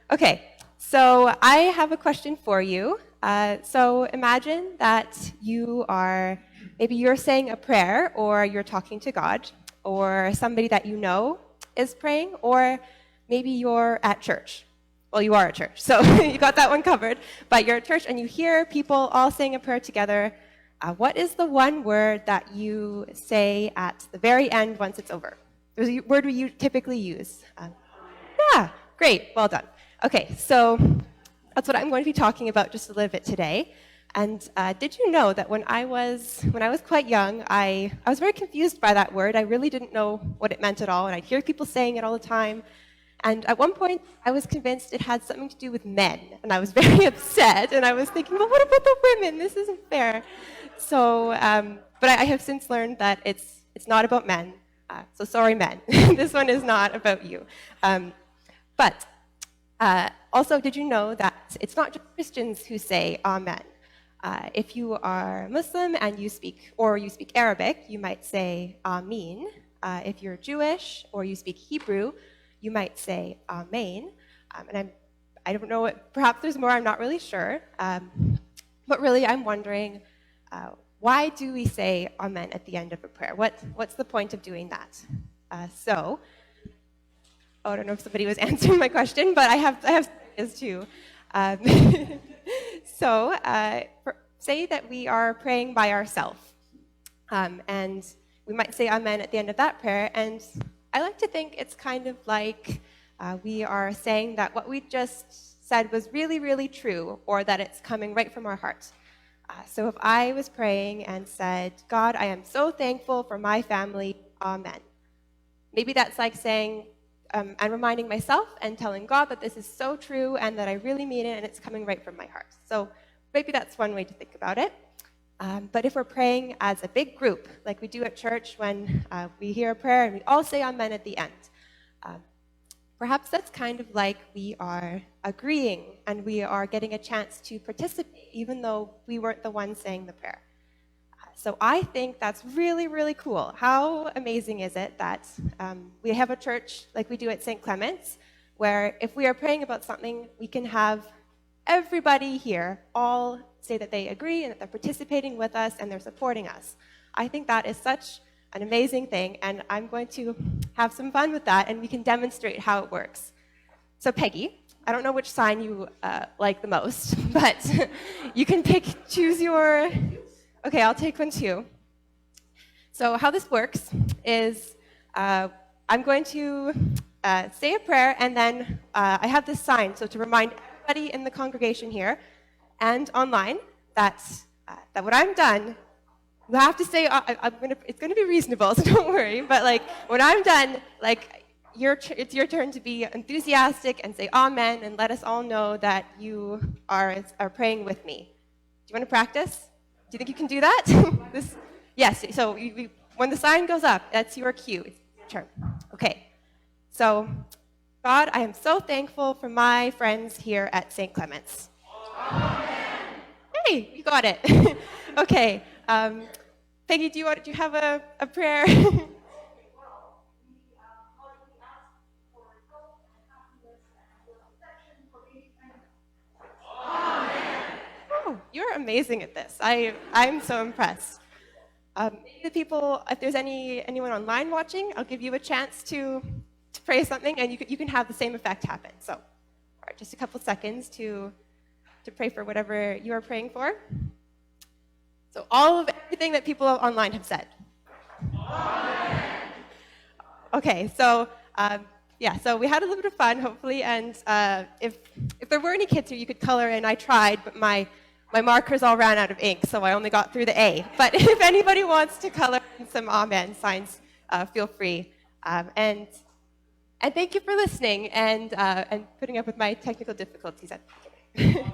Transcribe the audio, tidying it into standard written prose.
Okay, so I have a question for you. So imagine that maybe you're saying a prayer, or you're talking to God, or somebody that you know is praying, or maybe you're at church. Well, you are at church, so you got that one covered. But you're at church and you hear people all saying a prayer together. What is the one word that you say at the very end once it's over? There's a word we typically use. Yeah, great, well done. Okay, so that's what I'm going to be talking about just a little bit today. And did you know that when I was quite young, I was very confused by that word. I really didn't know what it meant at all, and I'd hear people saying it all the time. And at one point, I was convinced it had something to do with men, and I was very upset. And I was thinking, well, what about the women? This isn't fair. So, but I have since learned that it's not about men. So sorry, men. This one is not about you. But also, did you know that it's not just Christians who say Amen? If you are Muslim and you speak Arabic, you might say Amin. If you're Jewish or you speak Hebrew, you might say Amen. And I don't know perhaps there's more, I'm not really sure. But really, I'm wondering, why do we say Amen at the end of a prayer? What's the point of doing that? I don't know if somebody was answering my question, but I have ideas too. Say that we are praying by ourselves, and we might say Amen at the end of that prayer, and I like to think it's kind of like we are saying that what we just said was really, really true, or that it's coming right from our heart. So if I was praying and said, God, I am so thankful for my family, Amen. Maybe that's like saying, and reminding myself and telling God that this is so true and that I really mean it and it's coming right from my heart. So maybe that's one way to think about it. But if we're praying as a big group, like we do at church when we hear a prayer and we all say Amen at the end, perhaps that's kind of like we are agreeing and we are getting a chance to participate, even though we weren't the ones saying the prayer. So I think that's really, really cool. How amazing is it that we have a church like we do at St. Clement's, where if we are praying about something, we can have everybody here all say that they agree and that they're participating with us and they're supporting us. I think that is such an amazing thing, and I'm going to have some fun with that, and we can demonstrate how it works. So Peggy, I don't know which sign you like the most, but you can choose your... Okay, I'll take one too. So how this works is I'm going to say a prayer, and then I have this sign, so to remind everybody in the congregation here and online that when I'm done, you have to say, it's going to be reasonable, so don't worry, but like when I'm done, like it's your turn to be enthusiastic and say Amen and let us all know that you are praying with me. Do you want to practice? Do you think you can do that? Yes, so when the sign goes up, that's your cue. It's your turn. Okay, so God, I am so thankful for my friends here at St. Clement's. Amen. Hey, you got it. Okay, Peggy, do you have a prayer? You're amazing at this. I'm so impressed. The people, if there's anyone online watching, I'll give you a chance to pray something, and you can have the same effect happen. So, all right, just a couple seconds to pray for whatever you are praying for. So all of everything that people online have said. Amen. Okay, so so we had a little bit of fun, hopefully, and if there were any kids here, you could color in. I tried, but my markers all ran out of ink, so I only got through the A. But if anybody wants to color in some Amen signs, feel free. And thank you for listening and putting up with my technical difficulties at the beginning.